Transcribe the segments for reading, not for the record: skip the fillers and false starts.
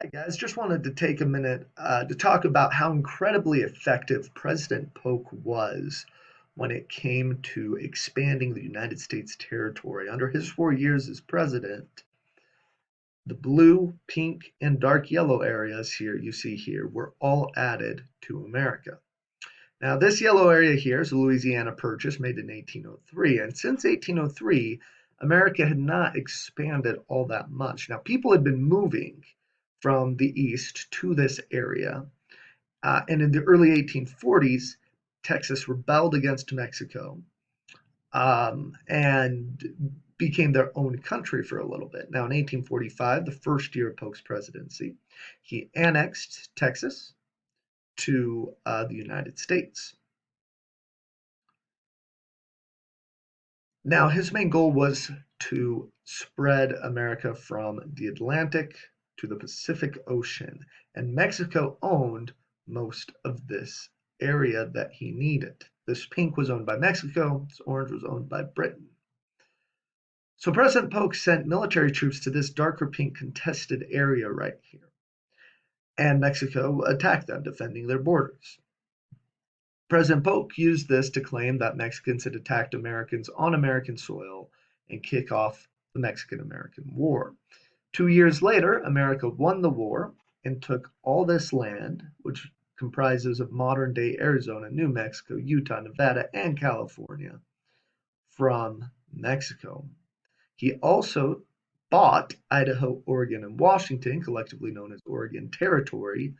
Hi guys, just wanted to take a minute to talk about how incredibly effective President Polk was when it came to expanding the United States territory. Under his 4 years as president, the blue, pink, and dark yellow areas here you see here were all added to America. Now, this yellow area here is a Louisiana Purchase made in 1803, and since 1803, America had not expanded all that much. Now, people had been moving from the east to this area, and in the early 1840s, Texas rebelled against Mexico and became their own country for a little bit. Now, in 1845, the first year of Polk's presidency, he annexed Texas to the United States. Now, his main goal was to spread America from the Atlantic to the Pacific Ocean, and Mexico owned most of this area that he needed. This pink was owned by Mexico, this orange was owned by Britain. So President Polk sent military troops to this darker pink contested area right here, and Mexico attacked them, defending their borders. President Polk used this to claim that Mexicans had attacked Americans on American soil and kick off the Mexican-American War. 2 years later, America won the war and took all this land, which comprises of modern-day Arizona, New Mexico, Utah, Nevada, and California, from Mexico. He also bought Idaho, Oregon, and Washington, collectively known as Oregon Territory,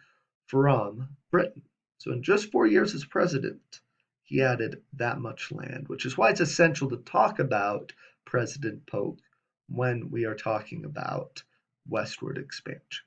from Britain. So in just 4 years as president, he added that much land, which is why it's essential to talk about President Polk when we are talking about westward expansion.